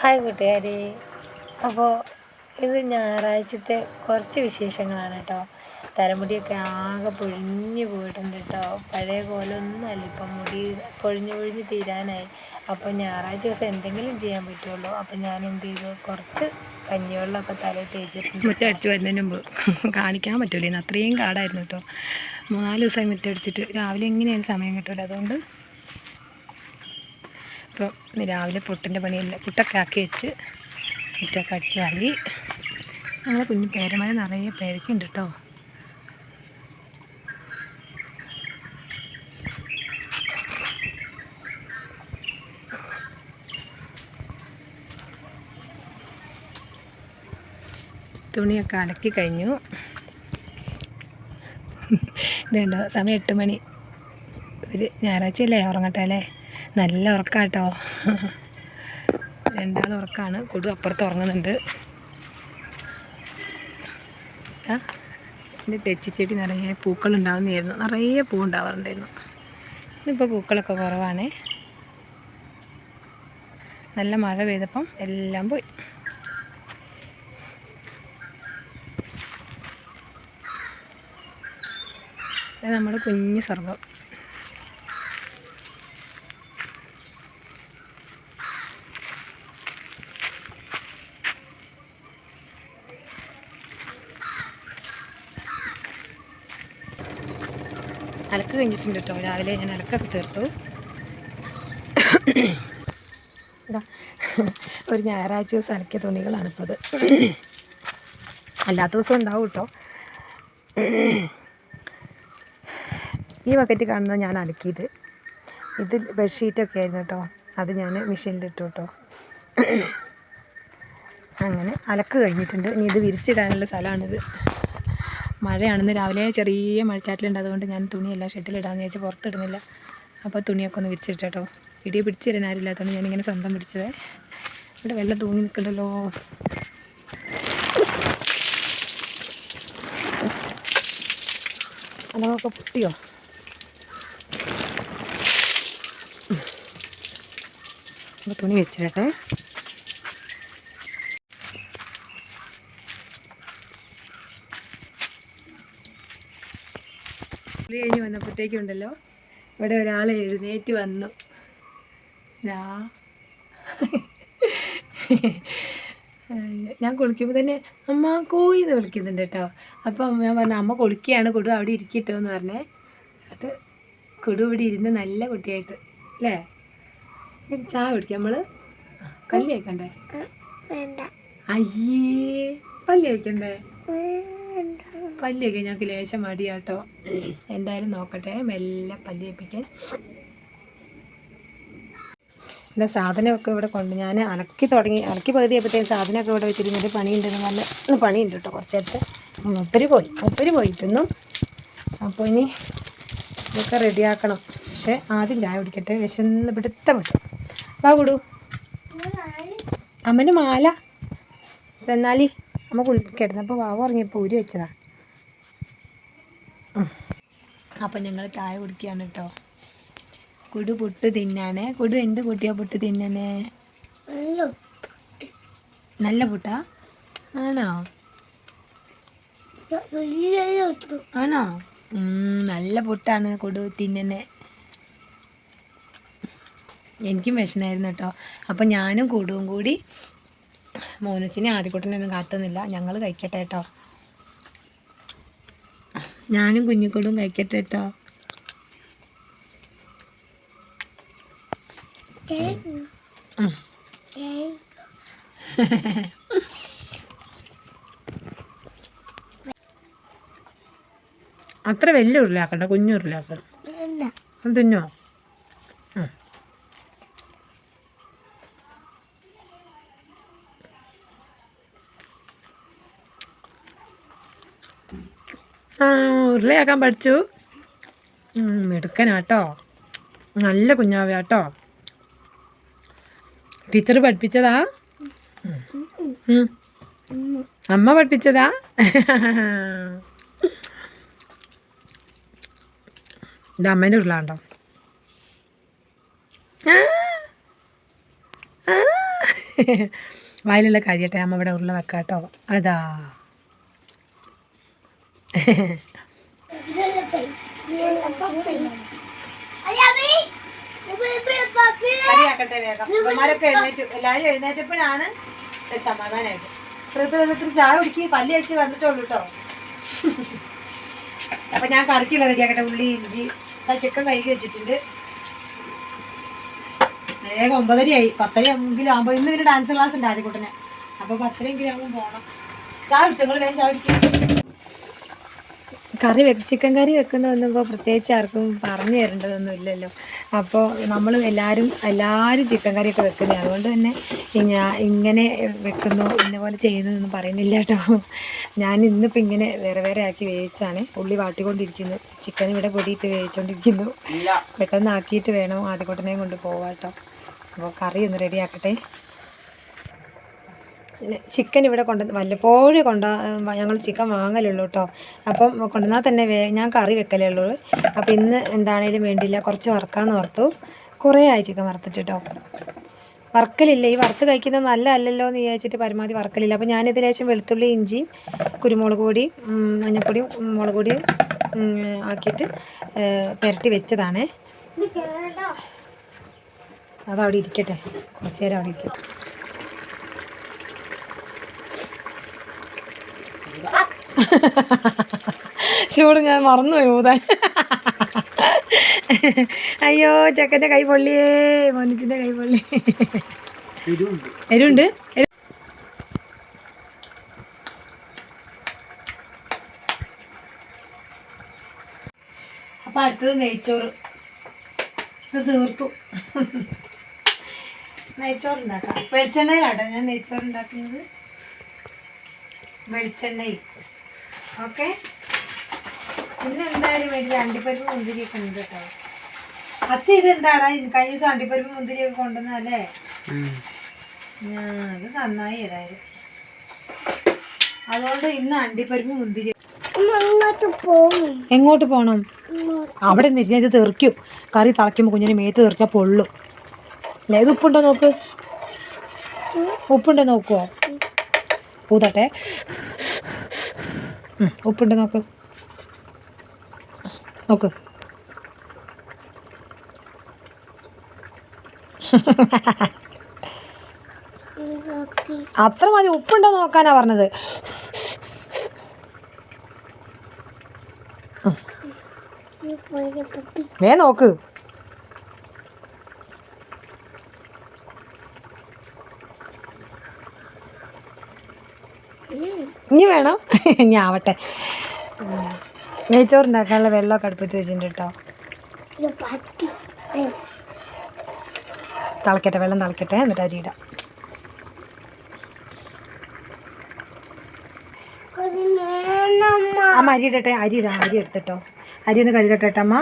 Hi കൂട്ടുകാരി. അപ്പോൾ ഇത് ഞായറാഴ്ചത്തെ കുറച്ച് വിശേഷങ്ങളാണ് കേട്ടോ. തലമുടിയൊക്കെ ആകെ പൊഴിഞ്ഞു പോയിട്ടുണ്ട് കേട്ടോ. പഴയ പോലൊന്നുമല്ല, ഇപ്പം മുടി പൊഴിഞ്ഞ് തീരാനായി. അപ്പോൾ ഞായറാഴ്ച ദിവസം എന്തെങ്കിലും ചെയ്യാൻ പറ്റുള്ളൂ. അപ്പം ഞാൻ എന്ത് ചെയ്തു, കുറച്ച് കഞ്ഞിവെള്ളമൊക്കെ തലയിൽ തേച്ചിട്ടുണ്ട്. മുറ്റടിച്ച് വരുന്നതിന് മുമ്പ് കാണിക്കാൻ പറ്റൂല, അത്രയും കാടായിരുന്നു കേട്ടോ. 3-4 ദിവസമായി മുറ്റടിച്ചിട്ട്. രാവിലെ എങ്ങനെയായാലും സമയം കിട്ടില്ല. അതുകൊണ്ട് ഇപ്പോൾ രാവിലെ പുട്ടിൻ്റെ പണിയില്ല, പുട്ടൊക്കെ ആക്കി വെച്ച് മുറ്റൊക്കെ അടിച്ച് വാരി. ഞങ്ങളെ കുഞ്ഞു പേരമഴ നിറയെ പേരയ്ക്കുണ്ട് കേട്ടോ. തുണിയൊക്കെ അലക്കി കഴിഞ്ഞു. ഇതുണ്ടോ, സമയം 8 മണി. ഒരു ഞായറാഴ്ചയല്ലേ, ഉറങ്ങട്ടെ അല്ലേ. നല്ല ഉറക്കാട്ടോ, രണ്ടാളും ഉറക്കമാണ്. കൊടു അപ്പുറത്ത് ഉറങ്ങുന്നുണ്ട്. എൻ്റെ തെച്ചിച്ചെടി നിറയെ പൂക്കളുണ്ടാവുന്നതായിരുന്നു, നിറയെ പൂ ഉണ്ടാവാറുണ്ടായിരുന്നു. ഇന്നിപ്പോൾ പൂക്കളൊക്കെ കുറവാണേ. നല്ല മഴ പെയ്തപ്പം എല്ലാം പോയി. ഇത് നമ്മുടെ കുഞ്ഞു സ്വർഗം. അലക്ക് കഴിഞ്ഞിട്ടുണ്ട് കേട്ടോ. രാവിലെ ഞാൻ അലക്കൊക്കെ തീർത്തു. ഒരു ഞായറാഴ്ച ദിവസം അലക്കിയ തുണികളാണിപ്പോൾ അത്. അല്ലാത്ത ദിവസം ഉണ്ടാവും കേട്ടോ. ഈ ബക്കറ്റ് കാണുന്നത് ഞാൻ അലക്കിയത്. ഇത് ബെഡ്ഷീറ്റൊക്കെ ആയിരുന്നു കേട്ടോ. അത് ഞാൻ മെഷീനിലിട്ടു കേട്ടോ. അങ്ങനെ അലക്ക് കഴിഞ്ഞിട്ടുണ്ട്. ഇനി ഇത് വിരിച്ചിടാനുള്ള സ്ഥലമാണിത്. മഴയാണെന്ന് രാവിലെ ചെറിയ മഴച്ചാറ്റിലുണ്ട്. അതുകൊണ്ട് ഞാൻ തുണിയെല്ലാം ഷെഡിലിടാമെന്ന് ചോദിച്ചാൽ പുറത്തിടുന്നില്ല. അപ്പോൾ തുണിയൊക്കെ ഒന്ന് വിരിച്ചിട്ട് കേട്ടോ. ഇടിയെ പിടിച്ചിടാൻ ആരില്ലാത്തതുകൊണ്ട് ഞാനിങ്ങനെ സ്വന്തം പിടിച്ചത്. ഇവിടെ വെള്ളം തൂങ്ങി നിൽക്കണ്ടല്ലോ. അലകൊക്കെ പൊട്ടിയോ? അപ്പോൾ തുണി വെച്ചിട്ടെ. കുളി കഴിഞ്ഞ് വന്നപ്പോഴത്തേക്കുണ്ടല്ലോ, ഇവിടെ ഒരാൾ എഴുന്നേറ്റ് വന്നു. ഞാൻ കുളിക്കുമ്പോൾ തന്നെ അമ്മ കോയി എന്ന് വിളിക്കുന്നുണ്ട് കേട്ടോ. അപ്പം ഞാൻ പറഞ്ഞു അമ്മ കുളിക്കുകയാണ്, കൊടു അവിടെ ഇരിക്കട്ടോ എന്ന് പറഞ്ഞേ. അത് കൊടു ഇവിടെ ഇരുന്ന് നല്ല കുട്ടിയായിട്ട് അല്ലേ. ചായ കുടിക്കാം നമ്മൾ. കല്ല് വയ്ക്കണ്ടേ? അയ്യേ, പല്ല് വയ്ക്കണ്ടേ? പല്ലിയൊക്കെ ഞങ്ങൾക്ക് ലേശം മടിയാട്ടോ. എന്തായാലും നോക്കട്ടെ, മെല്ലെ പല്ല് വയ്പ്പിക്കാൻ. എന്താ സാധനമൊക്കെ ഇവിടെ കൊണ്ട് ഞാൻ അലക്കി അലക്കി പകുതിയപ്പോഴത്തേക്കും സാധനമൊക്കെ ഇവിടെ വെച്ചിരുന്നിട്ട് പണിയുണ്ടെന്ന് പറഞ്ഞ് പണിയുണ്ട് കേട്ടോ. കുറച്ചേരത്തെ മുപ്പര് പോയിട്ടൊന്നും. അപ്പോൾ ഇനി ഇതൊക്കെ റെഡിയാക്കണം. പക്ഷേ ആദ്യം ചായ കുടിക്കട്ടെ, വിശന്ന് പിടുത്തം വിട്ടു. വാ കൊടു, അമ്മന് മാല തന്നാലി. അമ്മ കിടന്നപ്പോൾ വാവ ഉറങ്ങിയപ്പോൾ ഊരി വെച്ചതാ. അപ്പം ഞങ്ങൾ ചായ കുടിക്കുകയാണ് കേട്ടോ. കുടു പുട്ട് തിന്നാനേ. കുടു എന്ത് കുട്ടിയാ പുട്ട് തിന്നാനേ? നല്ല പുട്ടാ? ആണോ? ആണോ? നല്ല പുട്ടാണ് കുടു തിന്നനെ. എനിക്കും വിശന്നായിരുന്നു കേട്ടോ. അപ്പം ഞാനും കുടുവും കൂടി മോനച്ചിനെ ആദ്യക്കുട്ടനൊന്നും കാത്തുന്നില്ല, ഞങ്ങൾ കഴിക്കട്ടെ കേട്ടോ. ഞാനും കുഞ്ഞിക്കൊടും കഴിക്കട്ടെ കേട്ടോ. അത്ര വലിയ ഉരുളാക്കണ്ട, കുഞ്ഞു ഉരുളാക്കണം. തിന്നോ? ഉരുളയാക്കാൻ പഠിച്ചു. മിടുക്കനാട്ടോ, നല്ല കുഞ്ഞാവയാട്ടോ. ടീച്ചർ പഠിപ്പിച്ചതാ? അമ്മ പഠിപ്പിച്ചതാ? ഇത് അമ്മേൻ്റെ ഉരുളാണ്ടോ. വായിലുള്ള കഴിയട്ടെ, അമ്മ ഇവിടെ ഉരുള വെക്കാം കേട്ടോ. അതാ കറിയാക്കട്ടെ വേഗം. ഇവന്മാരൊക്കെ എല്ലാവരും എഴുന്നേറ്റപ്പോഴാണ് സമാധാനമായിട്ട്. ഇത്രത്തിൽ ചായ കുടിക്ക്, പല്ല് കഴിച്ച് വന്നിട്ടുള്ളൂ കേട്ടോ. അപ്പം ഞാൻ കറിക്കുള്ള റെഡിയാക്കട്ടെ. ഉള്ളി, ഇഞ്ചി, ചിക്കൻ കഴുകി വെച്ചിട്ടുണ്ട്. വേഗം 9:30 10:00 ആകുമ്പോൾ ഇന്ന് ഒരു ഡാൻസ് ക്ലാസ് ഉണ്ട് ആദ്യക്കൂട്ടനെ. അപ്പോൾ 10:30 ആകുമ്പോൾ പോകണം. ചായ കുടിച്ചു, നിങ്ങൾ വേഗം ചായ കുടിക്കും. ചിക്കൻ കറി വെക്കുന്നതൊന്നും പ്രത്യേകിച്ച് ആർക്കും പറഞ്ഞു തരേണ്ടതൊന്നും ഇല്ലല്ലോ. അപ്പോൾ നമ്മൾ എല്ലാവരും ചിക്കൻ കറിയൊക്കെ വെക്കുന്നത്. അതുകൊണ്ട് തന്നെ ഞാൻ ഇങ്ങനെ വെക്കുന്നു, ഇന്നപോലെ ചെയ്യുന്നതൊന്നും പറയുന്നില്ല കേട്ടോ. ഞാൻ ഇന്നിപ്പോൾ ഇങ്ങനെ വേറെ ആക്കി വേവിച്ചാണ്. ഉള്ളി വാട്ടിക്കൊണ്ടിരിക്കുന്നു, ചിക്കൻ ഇവിടെ പൊടിയിട്ട് വേവിച്ചുകൊണ്ടിരിക്കുന്നു. പെട്ടെന്ന് ആക്കിയിട്ട് വേണം ആദ്യക്കൂട്ടനെയും കൊണ്ട് പോകാം കേട്ടോ. അപ്പോൾ കറി ഒന്ന് റെഡിയാക്കട്ടെ. ചിക്കൻ ഇവിടെ വല്ലപ്പോഴും ഞങ്ങൾ ചിക്കൻ വാങ്ങലുള്ളൂ കേട്ടോ. അപ്പം കൊണ്ടുവന്നാൽ തന്നെ ഞാൻ കറി വെക്കലേ ഉള്ളൂ. അപ്പോൾ ഇന്ന് എന്താണേലും വേണ്ടിയില്ല, കുറച്ച് വറുക്കാമെന്ന് ഓർത്തു. കുറേ ആയി ചിക്കൻ വറുത്തിട്ട് കേട്ടോ. വറുക്കലില്ല, ഈ വറുത്ത് കഴിക്കുന്നത് നല്ലതല്ലല്ലോ എന്ന് വിചാരിച്ചിട്ട് പരമാവധി വറുക്കലില്ല. അപ്പോൾ ഞാനിത് ലേശം വെളുത്തുള്ളി, ഇഞ്ചിയും കുരുമുളക് പൊടി, മഞ്ഞൾപ്പൊടിയും മുളക് പൊടിയും ആക്കിയിട്ട് പുരട്ടി വെച്ചതാണേ. അതവിടെ ഇരിക്കട്ടെ, കുറച്ച് നേരം അവിടെ ഇരിക്കട്ടെ. ചൂട് ഞാൻ മറന്നുപോയി ഊതാൻ. അയ്യോ, ചെക്കൻ്റെ കൈ പൊള്ളിയേ, മോനിച്ചിൻ്റെ കൈ പൊള്ളി. എരുണ്ട്. അപ്പം അടുത്തത് നെയ്ച്ചോറ്. ഇത് തീർത്തു. നെയ്ച്ചോറുണ്ടാക്കാം. വെളിച്ചെണ്ണയിലാട്ടോ ഞാൻ നെയ്ച്ചോറ് ഉണ്ടാക്കുന്നത്. വെളിച്ചെണ്ണയിൽ. ഓക്കെ. പിന്നെ എന്തായാലും വേണ്ടി അണ്ടിപ്പരിപ്പ് മുന്തിരിയൊക്കെ ഉണ്ട് കേട്ടോ. അച്ഛ ഇത് എന്താടാ കഴിഞ്ഞ ദിവസം അണ്ടിപ്പരിപ്പ് മുന്തിരിയൊക്കെ കൊണ്ടുവന്നല്ലേ? അത് നന്നായി ഏതായാലും. അതുകൊണ്ട് ഇന്ന് അണ്ടിപ്പരിപ്പ് മുന്തിരി. എങ്ങോട്ട് പോകണം? അവിടെ നിന്ന് ഇരുന്ന് ഇത് തെറിക്കും. കറി തിളയ്ക്കുമ്പോൾ കുഞ്ഞിന് മേത്ത് തെറിച്ചാൽ പൊള്ളും അല്ലേ? ഇത് ഉപ്പുണ്ടോ നോക്ക്, ഉപ്പുണ്ടോ നോക്കുവോ? ഊതട്ടെ. ഉപ്പുണ്ട് നോക്ക്. അത്ര മതി. ഉപ്പുണ്ടോ നോക്കാനാ പറഞ്ഞത്. നോക്ക്. ഇനി വേണം, ഇനി ആവട്ടെ. നെയ്ച്ചോറുണ്ടാക്കാനുള്ള വെള്ളമൊക്കെ അടുപ്പത്ത് വെച്ചിട്ടുണ്ട് കേട്ടോ. തിളക്കട്ടെ, വെള്ളം തിളക്കട്ടെ, എന്നിട്ട് അരിയിടാം. അമ്മ അരി ഇടട്ടെ. അരി എടുത്തിട്ടോ. അരി ഒന്ന് കഴുകട്ടെ കേട്ടോ അമ്മ.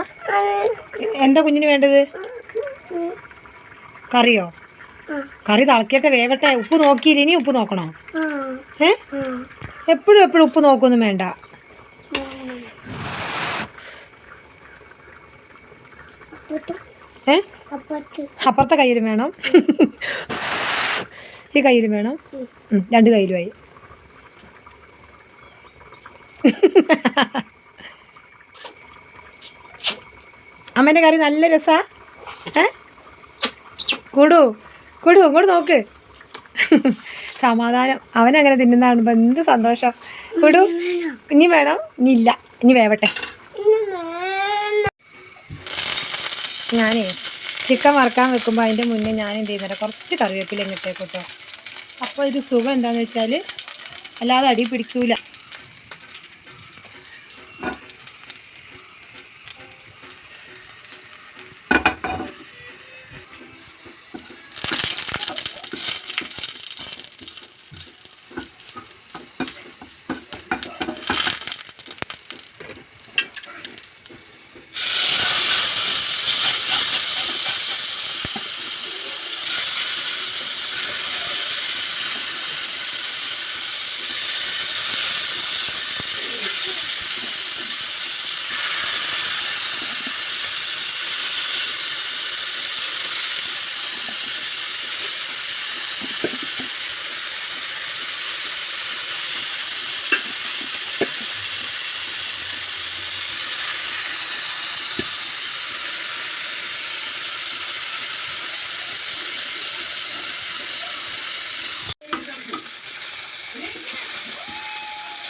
എന്താ കുഞ്ഞിന് വേണ്ടത്? കറിയോ? കറി തിളക്കട്ടെ, വേവട്ടെ. ഉപ്പ് നോക്കിയില്ല, ഇനി ഉപ്പ് നോക്കണോ? എപ്പോഴും ഉപ്പ് നോക്കൊന്നും വേണ്ട. അപ്പുറത്തെ കയ്യിലും വേണം, ഈ കയ്യിലും വേണം. 2 കയ്യിലുമായി. അമ്മേൻ്റെ കറി നല്ല രസാ. കൂടു ഇങ്ങോട്ട് നോക്ക്. സമാധാനം. അവനങ്ങനെ തിന്നുന്ന കാണുമ്പോൾ എന്ത് സന്തോഷം. കൂടു. ഇനി വേണം? ഇനി ഇല്ല, ഇനി വേവട്ടെ. ഞാനേ ചിക്കൻ വറുക്കാൻ വെക്കുമ്പോൾ അതിൻ്റെ മുന്നേ ഞാൻ എന്ത് ചെയ്യുന്നില്ല, കുറച്ച് കറിവേപ്പില ഇങ്ങോട്ടേക്ക് കേട്ടോ. അപ്പോൾ ഇത് സുഖം എന്താണെന്ന് വെച്ചാൽ അല്ലാതെ അടി പിടിക്കൂല.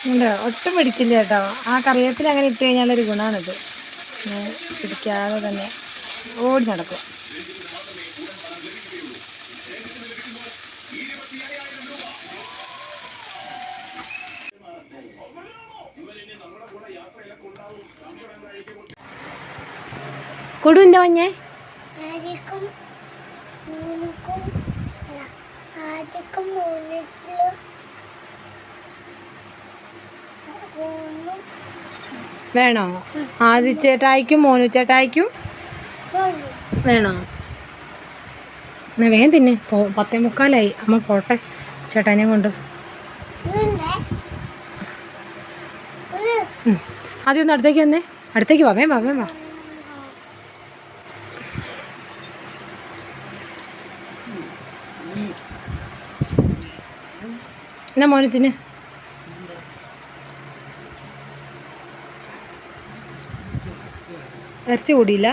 ഉണ്ടോ? ഒട്ടും പിടിക്കില്ല കേട്ടോ. ആ കറിവേപ്പില അങ്ങനെ ഇട്ട് കഴിഞ്ഞാലൊരു ഗുണമാണിത്. പിടിക്കാതെ തന്നെ ഓടി നടക്കും. കൊടുണ്ടോ മഞ്ഞേ? വേണോ? ആദിച്ചേട്ടായിക്കും മോനു ചേട്ടായിക്കും വേണോ? എന്നാ വേഗം തിന്നെ. 10:45 അമ്മ പോട്ടെ ചേട്ടാനെ കൊണ്ട്. ആദ്യം ഒന്ന് അടുത്തേക്ക് വന്നേ. അടുത്തേക്ക് വാ, വേം വാ, വേം വാ. എന്നാ മോനത്തിന് ഇറച്ചി കൂടിയില്ല.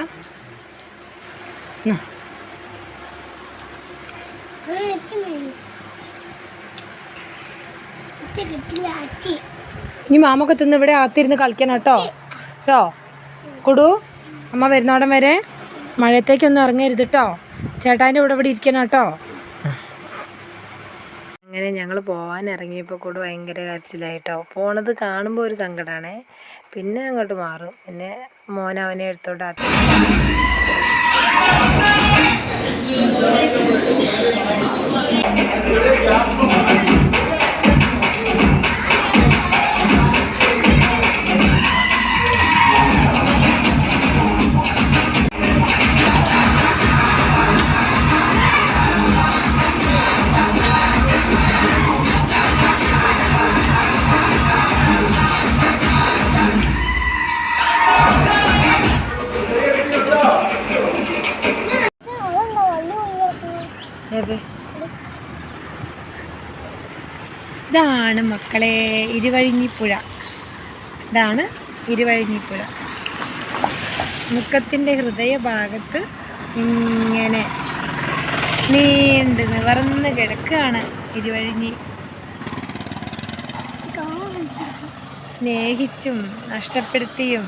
ഇനി മാമൊക്കെ തിന്ന് ഇവിടെ അകത്തിരുന്ന് കളിക്കണം കേട്ടോ. കേട്ടോ കൊടു. അമ്മ വരുന്നോടം വരെ മഴയത്തേക്കൊന്നും ഇറങ്ങരുത് കേട്ടോ. ചേട്ടാൻ്റെ കൂടെ ഇവിടെ ഇരിക്കണം കേട്ടോ. അങ്ങനെ ഞങ്ങൾ പോകാൻ ഇറങ്ങിയപ്പോൾ കൂടെ ഭയങ്കര കരച്ചിലായിട്ടോ. പോണത് കാണുമ്പോൾ ഒരു സങ്കടമാണേ. പിന്നെ അങ്ങോട്ട് മാറും. പിന്നെ മോൻ അവനെ എടുത്തോണ്ട് ആക്കി. ഇതാണ് മക്കളെ ഇരുവഴിഞ്ഞിപ്പുഴ. ഇതാണ് ഇരുവഴിഞ്ഞിപ്പുഴ. മുക്കത്തിൻ്റെ ഹൃദയഭാഗത്ത് ഇങ്ങനെ നീണ്ട് നിവർന്ന് കിടക്കുകയാണ് ഇരുവഴിഞ്ഞി. സ്നേഹിച്ചും നഷ്ടപ്പെടുത്തിയും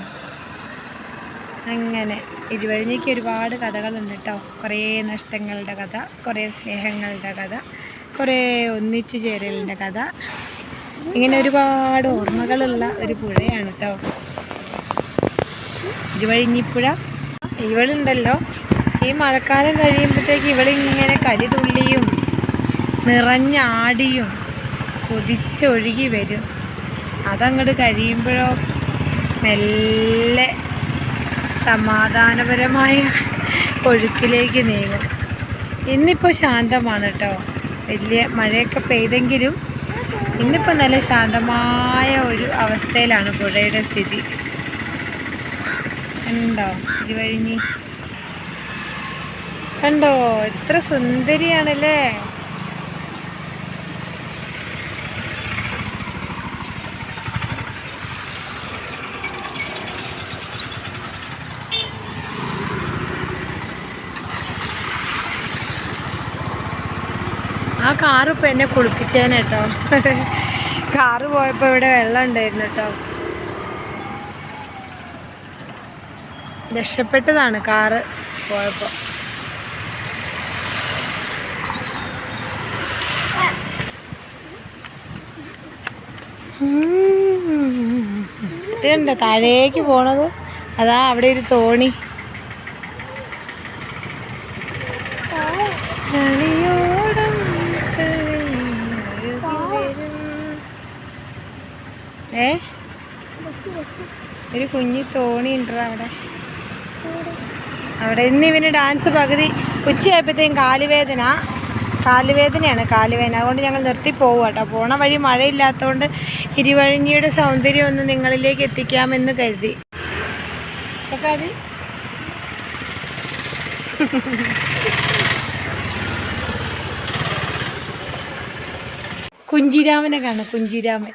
അങ്ങനെ ഇരുവഴിഞ്ഞിക്ക് ഒരുപാട് കഥകളുണ്ട് കേട്ടോ. കുറേ നഷ്ടങ്ങളുടെ കഥ, കുറേ സ്നേഹങ്ങളുടെ കഥ, കുറേ ഒന്നിച്ചു ചേരലിൻ്റെ കഥ. ഇങ്ങനെ ഒരുപാട് ഓർമ്മകളുള്ള ഒരു പുഴയാണ് കേട്ടോ ഇരുവഴിഞ്ഞിപ്പുഴ. ഇവളുണ്ടല്ലോ, ഈ മഴക്കാലം കഴിയുമ്പോഴത്തേക്ക് ഇവളിങ്ങനെ കലിതുള്ളിയും നിറഞ്ഞാടിയും കൊതിച്ചൊഴുകി വരും. അതങ്ങോട്ട് കഴിയുമ്പോഴോ മെല്ലെ സമാധാനപരമായ ഒഴുക്കിലേക്ക് നീങ്ങും. ഇന്നിപ്പോൾ ശാന്തമാണ് കേട്ടോ. വലിയ മഴയൊക്കെ പെയ്തെങ്കിലും ഇന്നിപ്പോൾ നല്ല ശാന്തമായ ഒരു അവസ്ഥയിലാണ് പുഴയുടെ സ്ഥിതി. കണ്ടോ ഇരുവഴിഞ്ഞി? കണ്ടോ എത്ര സുന്ദരിയാണല്ലേ. ആ കാറ് ഇപ്പോൾ എന്നെ കുളിപ്പിച്ചേനെ കേട്ടോ. കാറ് പോയപ്പോൾ ഇവിടെ വെള്ളം ഉണ്ടായിരുന്നു കേട്ടോ. രക്ഷപ്പെട്ടതാണ് കാറ് പോയപ്പോൾ. ഇതുണ്ട് താഴേക്ക് പോണത്. അതാ അവിടെ ഒരു തോണി. ഒരു കുഞ്ഞി തോണി ഉണ്ട് അവിടെ. അവിടെ ഇന്ന് ഇവന് ഡാൻസ് പകുതി ഉച്ചയായപ്പോഴത്തേക്കും കാലുവേദനയാണ്. അതുകൊണ്ട് ഞങ്ങൾ നിർത്തി പോകുക കേട്ടോ. പോണ വഴി മഴയില്ലാത്തതുകൊണ്ട് ഇരുവഴിഞ്ഞിയുടെ സൗന്ദര്യം ഒന്ന് നിങ്ങളിലേക്ക് എത്തിക്കാമെന്ന് കരുതി. കുഞ്ചിരാമനെ കാണാം. കുഞ്ചിരാമൻ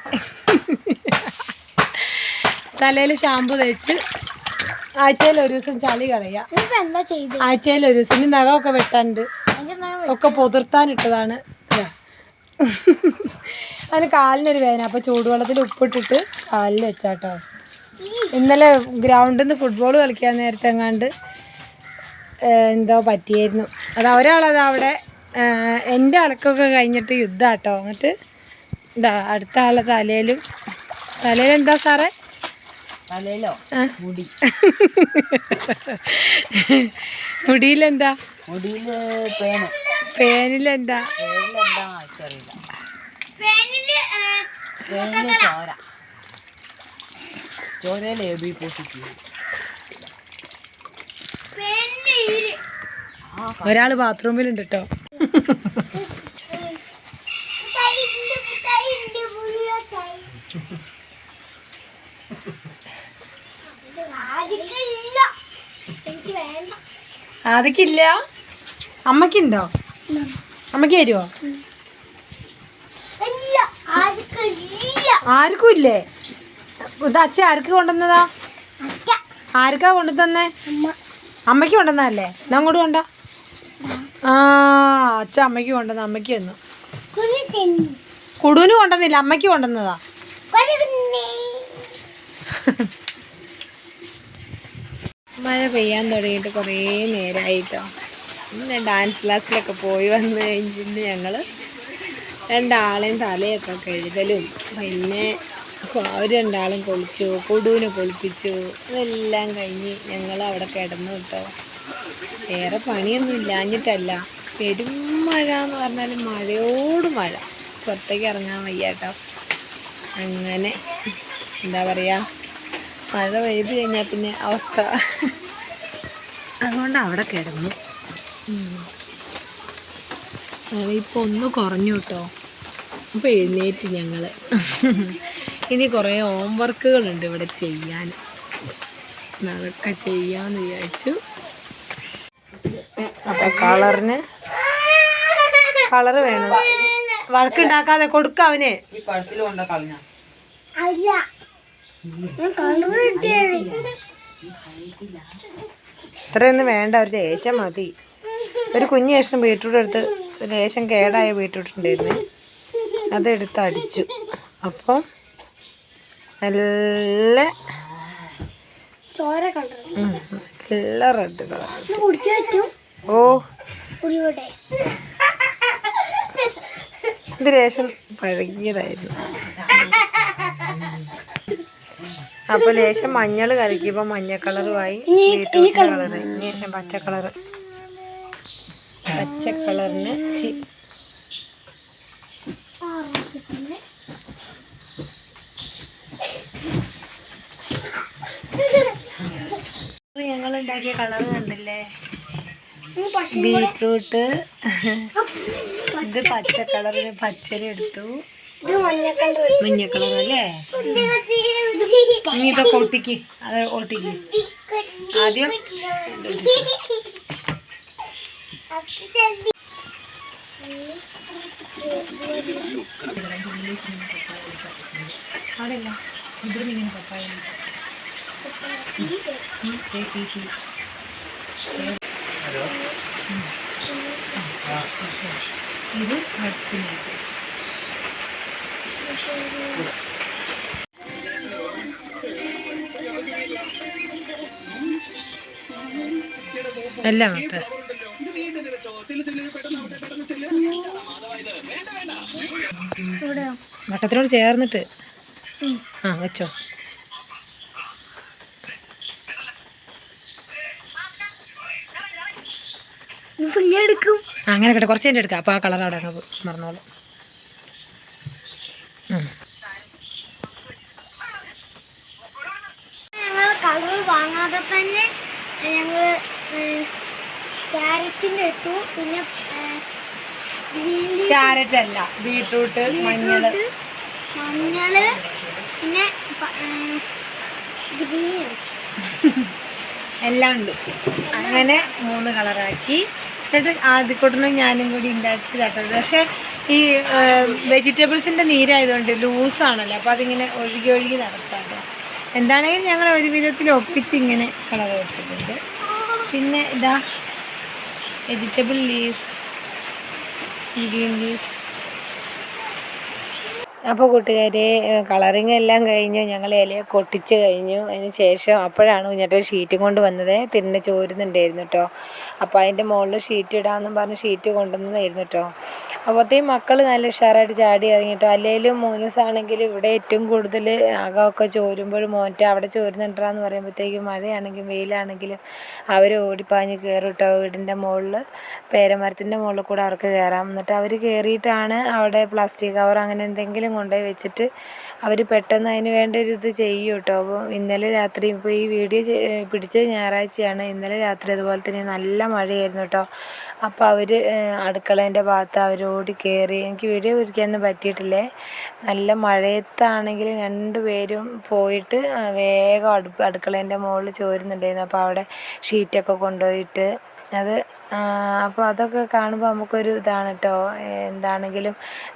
തലയിൽ ഷാമ്പു തേച്ച് ആഴ്ചയിൽ ഒരു ദിവസം ചളി കളയാം. ആഴ്ചയിൽ ഒരു ദിവസം. ഇനി നഖമൊക്കെ വെട്ടാനുണ്ട്, ഒക്കെ പൊതിർത്താനിട്ടതാണ്. അതിന് കാലിനൊരു വേദന. അപ്പോൾ ചൂടുവെള്ളത്തിൽ ഉപ്പിട്ടിട്ട് കാലിൽ വെച്ചാട്ടോ. ഇന്നലെ ഗ്രൗണ്ടിൽ നിന്ന് ഫുട്ബോൾ കളിക്കാൻ നേരത്തെ എങ്ങാണ്ട് എന്തോ പറ്റിയായിരുന്നു. അത് ഒരാളത് അവിടെ എൻ്റെ അലക്കൊക്കെ കഴിഞ്ഞിട്ട് യുദ്ധമാട്ടോ. എന്നിട്ട് ഇതാ അടുത്ത ആളെ തലയിലെന്താ സാറേ? തലയിലോ? മുടി. മുടിയിലെന്താ? മുടിയില് പേനിലെന്താ? ചോരയില് AB പോസിറ്റീവ്. ഒരാള് ബാത്റൂമിലുണ്ട് കേട്ടോ. ആദിക്കില്ല. അമ്മക്കുണ്ടോ? അമ്മക്ക് തരുമോ? ആർക്കും ഇല്ലേ? ഇത് അച്ഛ ആർക്ക് കൊണ്ടുവന്നതാ? ആർക്കാ കൊണ്ടുതന്നേ? അമ്മയ്ക്ക് കൊണ്ടുവന്നതല്ലേ? എന്നാ അങ്ങോട്ട് കൊണ്ട. ആ അച്ഛ അമ്മയ്ക്ക് കൊണ്ടുവന്ന. അമ്മയ്ക്ക് തന്നു. കുടുവിന് കൊണ്ടുവന്നില്ല, അമ്മയ്ക്ക് കൊണ്ടുവന്നതാ. മഴ പെയ്യാൻ തുടങ്ങിയിട്ട് കുറേ നേരമായിട്ടോ. ഇന്ന് ഡാൻസ് ക്ലാസ്സിലൊക്കെ പോയി വന്ന് കഴിഞ്ഞിട്ട് ഞങ്ങൾ രണ്ടാളെയും തലയൊക്കെ കഴുകലും പിന്നെ അവർ രണ്ടാളും കുളിച്ചു, കുടുവിനെ കുളിപ്പിച്ചു. അതെല്ലാം കഴിഞ്ഞ് ഞങ്ങൾ അവിടെ കിടന്നു കേട്ടോ. വേറെ പണിയൊന്നും ഇല്ലാഞ്ഞിട്ടല്ല, പെരും മഴ എന്ന് പറഞ്ഞാൽ മഴയോട് മഴ, പുറത്തേക്ക് ഇറങ്ങാൻ വയ്യ കേട്ടോ. അങ്ങനെ എന്താ പറയുക, മഴ പെയ്ത് കഴിഞ്ഞാൽ പിന്നെ അവസ്ഥ. അതുകൊണ്ട് അവിടെ കിടന്നു. ഇപ്പോൾ ഒന്ന് കുറഞ്ഞു കേട്ടോ. അപ്പോൾ എഴുന്നേറ്റ് ഞങ്ങൾ. ഇനി കുറേ ഹോംവർക്കുകളുണ്ട് ഇവിടെ ചെയ്യാൻ, അതൊക്കെ ചെയ്യാമെന്ന് വിചാരിച്ചു. അപ്പോൾ കളറ് വേണം. വഴക്കുണ്ടാക്കാതെ കൊടുക്കാം അവന്. ഇത്രയൊന്നും വേണ്ട, ഒരു ലേശം മതി. ഒരു കുഞ്ഞ് ശേഷം ബീട്രൂട്ട് എടുത്ത് ലേശം കേടായ ബീട്രൂട്ട് ഉണ്ടായിരുന്നു, അതെടുത്ത് അടിച്ചു. അപ്പം നല്ല നല്ല റെഡ് കളർ. ഓ ഇത് ലേശം പഴകിയതായിരുന്നു. അപ്പോൾ ലേശം മഞ്ഞൾ കലക്കിയപ്പോൾ മഞ്ഞ കളറുമായി, ബീട്രൂട്ട് കളറ്, ലേശം പച്ച കളറിന് ഞങ്ങൾ ഉണ്ടാക്കിയ കളർ കണ്ടില്ലേ? ബീട്രൂട്ട്, ഇത് പച്ച കളറിന് പച്ചരി എടുത്തു, മഞ്ഞ കളർ അല്ലേ? നീ ഇതൊക്കെ ഒട്ടിക്ക്, അത് ഒട്ടിക്ക് ആദ്യം. അവിടെയല്ല, ഇവിടെ ഇങ്ങനെ പപ്പായ ഇത് അടുപ്പിന് എല്ലാം മൊത്തം വട്ടത്തിനോട് ചേർന്നിട്ട് വെച്ചോ. അങ്ങനെ കേട്ടോ, കുറച്ച് കഴിഞ്ഞിട്ട് എടുക്കാം. അപ്പോൾ ആ കളർ അവിടെ അങ്ങ് മറന്നോളൂ. ഞങ്ങൾ കളർ വാങ്ങാതെ തന്നെ ഞങ്ങൾ ക്യാരറ്റിൻ്റെ എടുത്തു, പിന്നെ ക്യാരറ്റ് അല്ല, ബീട്രൂട്ട്, മഞ്ഞൾ പിന്നെ ഗ്രീൻ എല്ലാം ഉണ്ട്. അങ്ങനെ 3 കളറാക്കി. എന്നിട്ട് ആദ്യക്കൂട്ടനും ഞാനും കൂടി ഉണ്ടാക്കി തട്ടത്. പക്ഷേ ഈ വെജിറ്റബിൾസിൻ്റെ നീരായതുകൊണ്ട് ലൂസാണല്ലോ, അപ്പോൾ അതിങ്ങനെ ഒഴുകി നടക്കാട്ടോ. എന്താണെങ്കിലും ഞങ്ങൾ ഒരു വിധത്തിൽ ഒപ്പിച്ച് ഇങ്ങനെ കളർ വെച്ചിട്ടുണ്ട്. പിന്നെ ഇതാ വെജിറ്റബിൾ ലീവ്സ്, ഗ്രീൻ ലീവ്സ്. അപ്പോൾ കൂട്ടുകാരെ കളറിങ് എല്ലാം കഴിഞ്ഞു, ഞങ്ങൾ ഇലയൊക്കെ ഒട്ടിച്ച് കഴിഞ്ഞു. അതിന് ശേഷം അപ്പോഴാണ് കുഞ്ഞേട്ടൻ ഷീറ്റും കൊണ്ട് വന്നത്. തിരിഞ്ഞ് ചോരുന്നുണ്ടായിരുന്നു കേട്ടോ. അപ്പോൾ അതിൻ്റെ മുകളിൽ ഷീറ്റ് ഇടാമെന്നും പറഞ്ഞ് ഷീറ്റ് കൊണ്ടുവന്നതായിരുന്നു കേട്ടോ. അപ്പോഴത്തേക്കും മക്കൾ നല്ല ഉഷാറായിട്ട് ചാടി ഇറങ്ങിട്ടോ. അല്ലെങ്കിലും മോനൂസാണെങ്കിലും ഇവിടെ ഏറ്റവും കൂടുതൽ അകമൊക്കെ ചോരുമ്പോൾ മോൻ്റെ അവിടെ ചോരുന്നുണ്ടാന്ന് പറയുമ്പോഴത്തേക്കും മഴയാണെങ്കിലും വെയിലാണെങ്കിലും അവർ ഓടിപ്പാഞ്ഞ് കയറും കേട്ടോ. വീടിൻ്റെ മുകളിൽ പേരമരത്തിൻ്റെ മുകളിൽ കൂടെ അവർക്ക് കയറാം. എന്നിട്ട് അവർ കയറിയിട്ടാണ് അവിടെ പ്ലാസ്റ്റിക് കവർ അങ്ങനെ എന്തെങ്കിലും കൊണ്ടുപോയി വെച്ചിട്ട് അവർ പെട്ടെന്ന് അതിന് വേണ്ട ഒരു ഇത് ചെയ്യും കേട്ടോ. അപ്പോൾ ഇന്നലെ രാത്രി ഇപ്പോൾ ഈ വീഡിയോ പിടിച്ചത് ഞായറാഴ്ചയാണ്. ഇന്നലെ രാത്രി അതുപോലെ തന്നെ നല്ല മഴയായിരുന്നു കേട്ടോ. അപ്പോൾ അവർ അടുക്കളേൻ്റെ ഭാഗത്ത് അവരോടി കയറി. എനിക്ക് വീഡിയോ പിടിക്കാനൊന്നും പറ്റിയിട്ടില്ലേ. നല്ല മഴയത്താണെങ്കിലും 2 പേരും പോയിട്ട് വേഗം അടുക്കളേൻ്റെ മുകളിൽ ചോരുന്നുണ്ടായിരുന്നു. അപ്പോൾ അവിടെ ഷീറ്റൊക്കെ കൊണ്ടുപോയിട്ട് അത് അപ്പോൾ അതൊക്കെ കാണുമ്പോൾ നമുക്കൊരു ഇതാണ് കേട്ടോ. എന്താണെങ്കിലും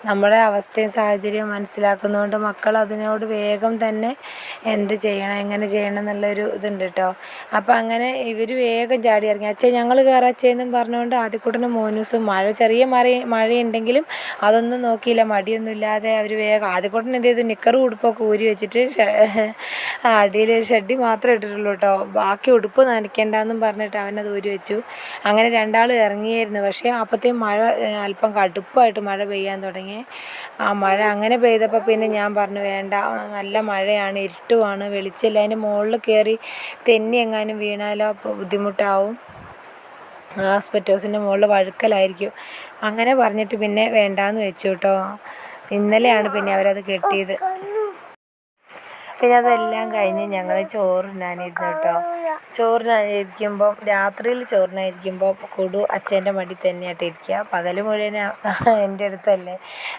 നമ്മുടെ അവസ്ഥയും സാഹചര്യവും മനസ്സിലാക്കുന്നതുകൊണ്ട് മക്കൾ അതിനോട് വേഗം തന്നെ എന്ത് ചെയ്യണം എങ്ങനെ ചെയ്യണം എന്നുള്ളൊരു ഇതുണ്ട് കേട്ടോ. അപ്പോൾ അങ്ങനെ ഇവർ വേഗം ചാടി ഇറങ്ങി. അച്ഛൻ ഞങ്ങൾ കയറാം അച്ഛയെന്നും പറഞ്ഞുകൊണ്ട് ആദ്യക്കൂട്ടനും മോനൂസും ചെറിയ മഴയുണ്ടെങ്കിലും അതൊന്നും നോക്കിയില്ല. മടിയൊന്നുമില്ലാതെ അവർ വേഗം ആദ്യക്കൂട്ടൻ എന്ത് ചെയ്തു, നിക്കറും ഉടുപ്പൊക്കെ ഊരി വെച്ചിട്ട് അടിയിൽ ഷെഡി മാത്രമേ ഇട്ടിട്ടുള്ളൂ കേട്ടോ. ബാക്കി ഉടുപ്പ് നനയ്ക്കേണ്ടെന്നും പറഞ്ഞിട്ട് അവനത് ഊരി വെച്ചു. അങ്ങനെ 2 ഇറങ്ങിയായിരുന്നു. പക്ഷേ അപ്പോഴത്തേക്കും മഴ അല്പം കടുപ്പായിട്ട് മഴ പെയ്യാൻ തുടങ്ങി. ആ മഴ അങ്ങനെ പെയ്തപ്പോൾ പിന്നെ ഞാൻ പറഞ്ഞു വേണ്ട, നല്ല മഴയാണ്, ഇരുട്ടുമാണ്, വെളിച്ചമില്ല, അതിൻ്റെ മുകളിൽ കയറി തെന്നി എങ്ങാനും വീണാലോ അപ്പോൾ ബുദ്ധിമുട്ടാവും, ആസ്പെറ്റോസിൻ്റെ മുകളിൽ വഴുക്കലായിരിക്കും. അങ്ങനെ പറഞ്ഞിട്ട് പിന്നെ വേണ്ടാന്ന് വെച്ചു കേട്ടോ. ഇന്നലെയാണ് പിന്നെ അവരത് കെട്ടിയത്. പിന്നെ അതെല്ലാം കഴിഞ്ഞ് ഞങ്ങൾ ചോറിനാനിരുന്നു കേട്ടോ. ചോറിനായിരിക്കുമ്പം രാത്രിയിൽ ചോറിനായിരിക്കുമ്പോൾ കുടു അച്ഛൻ്റെ മടി തന്നെയായിട്ട് ഇരിക്കുക. പകൽ മുഴുവൻ എൻ്റെ അടുത്തല്ലേ.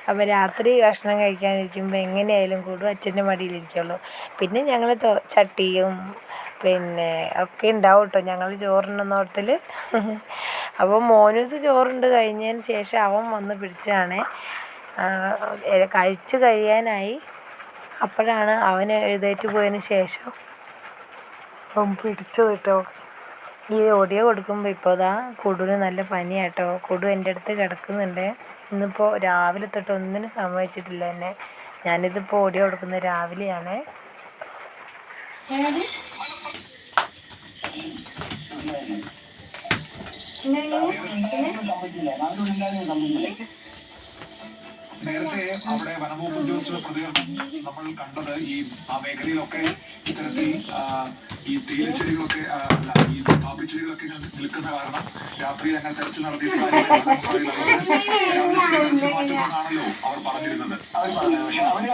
അപ്പോൾ രാത്രി ഭക്ഷണം കഴിക്കാനിരിക്കുമ്പോൾ എങ്ങനെയായാലും കുടു അച്ഛൻ്റെ മടിയിലിരിക്കുള്ളൂ. പിന്നെ ഞങ്ങൾ ചട്ടിയും പിന്നെ ഒക്കെ ഉണ്ടാവും കേട്ടോ ഞങ്ങൾ ചോറുണ്ണുന്നിടത്തിൽ. അപ്പോൾ മോനൂസ് ചോറുണ്ട് കഴിഞ്ഞതിന് ശേഷം അവൻ വന്ന് പിടിച്ചതാണ്. കഴിച്ച് കഴിയാനായി. അപ്പോഴാണ് അവന് എഴുന്നേറ്റ് പോയതിന് ശേഷം അവൻ പിടിച്ചത് കേട്ടോ. ഈ ഓഡിയോ കൊടുക്കുമ്പോൾ ഇപ്പോൾ ഇതാ കുടുവിന് നല്ല പനിയാട്ടോ. കുടു എൻ്റെ അടുത്ത് കിടക്കുന്നുണ്ട്. ഇന്നിപ്പോൾ രാവിലെ തൊട്ട് ഒന്നിനും സംഭവിച്ചിട്ടില്ല എന്നെ. ഞാനിതിപ്പോൾ ഓഡിയോ കൊടുക്കുന്നത് രാവിലെയാണ്. നേരത്തെ അവിടെ വനംവകുപ്പ് ഉദ്യോഗസ്ഥരുടെ പ്രതികരണം നമ്മൾ കണ്ടത് ആ മേഖലയിലൊക്കെ ഇത്തരത്തിൽ ഈ തേയിലച്ചെടികളൊക്കെ ഈ കാപ്പിച്ചെടികളൊക്കെ നിൽക്കുന്ന കാരണം രാത്രിയിൽ അങ്ങനെ തെരച്ചിൽ നടത്തിയിട്ടാണല്ലോ അവർ പറഞ്ഞിരുന്നത്.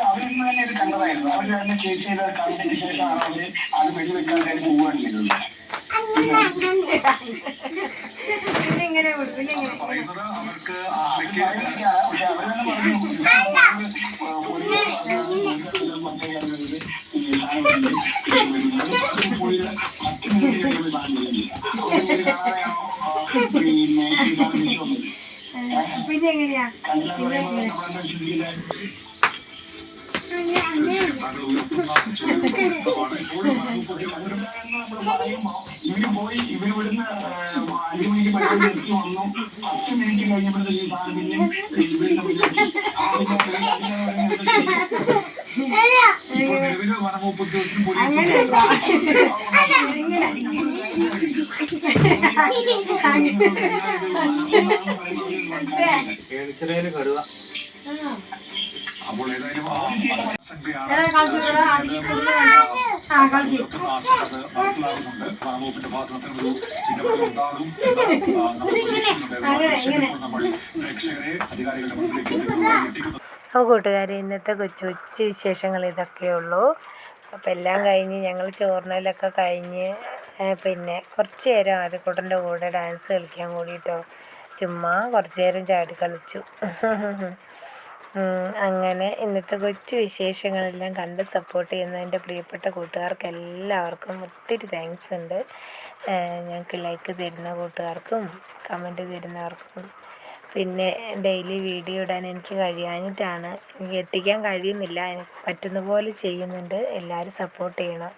അവരിന്ന് തന്നെ ഇത് കണ്ടതായിരുന്നു. അവർ തന്നെ ചേച്ചി ചെയ്ത് കണ്ടതിന് ശേഷമാണ് അവര് അത് വെടിവെക്കാൻ വേണ്ടി പോവുകയാണ് ചെയ്തത്. പറയുന്നത് അവർക്ക് പക്ഷെ അവർ തന്നെ പിന്നെ എങ്ങനെയാ ഇവര് പോയി ഇവര് ഇവിടുന്ന് 5 മണിക്ക് പഠിച്ചു വന്നു. 10 മിനിറ്റ് കഴിഞ്ഞപ്പോഴത്തേക്ക് ഈ സാധനം ഇപ്പോൾ നിലവിൽ വനംവകുപ്പ് ഉദ്യോഗസ്ഥരും പോലീസും അപ്പോൾ ഏതായാലും മനസ്സിലാകുന്നുണ്ട്. വനംവകുപ്പിന്റെ ഭാഗത്തുനിന്നൊരു ഇടപെടൽ ഉണ്ടാകും. നമ്മൾ പ്രേക്ഷകരെ അധികാരികളുടെ മുന്നിലേക്ക് എത്തിക്കുന്നു. അപ്പോൾ കൂട്ടുകാരെ ഇന്നത്തെ കൊച്ചു വിശേഷങ്ങൾ ഇതൊക്കെയുള്ളൂ. അപ്പോൾ എല്ലാം കഴിഞ്ഞ് ഞങ്ങൾ ചോറിനലൊക്കെ കഴിഞ്ഞ് പിന്നെ കുറച്ച് നേരം ആദ്യക്കൂട്ടൻ്റെ കൂടെ ഡാൻസ് കളിക്കാൻ കൂടിയിട്ടോ. ചുമ്മാ കുറച്ച് നേരം ചാടി കളിച്ചു. അങ്ങനെ ഇന്നത്തെ കൊച്ചു വിശേഷങ്ങളെല്ലാം കണ്ട് സപ്പോർട്ട് ചെയ്യുന്ന എൻ്റെ പ്രിയപ്പെട്ട കൂട്ടുകാർക്ക് എല്ലാവർക്കും ഒത്തിരി താങ്ക്സ് ഉണ്ട്. ഞങ്ങൾക്ക് ലൈക്ക് തരുന്ന കൂട്ടുകാർക്കും കമൻറ്റ് തരുന്നവർക്കും പിന്നെ ഡെയിലി വീഡിയോ ഇടാൻ എനിക്ക് കഴിയാഞ്ഞിട്ടാണ്. എനിക്ക് എത്തിക്കാൻ കഴിയുന്നില്ല. എനിക്ക് പറ്റുന്ന പോലെ ചെയ്യുന്നുണ്ട്. എല്ലാവരും സപ്പോർട്ട് ചെയ്യണം.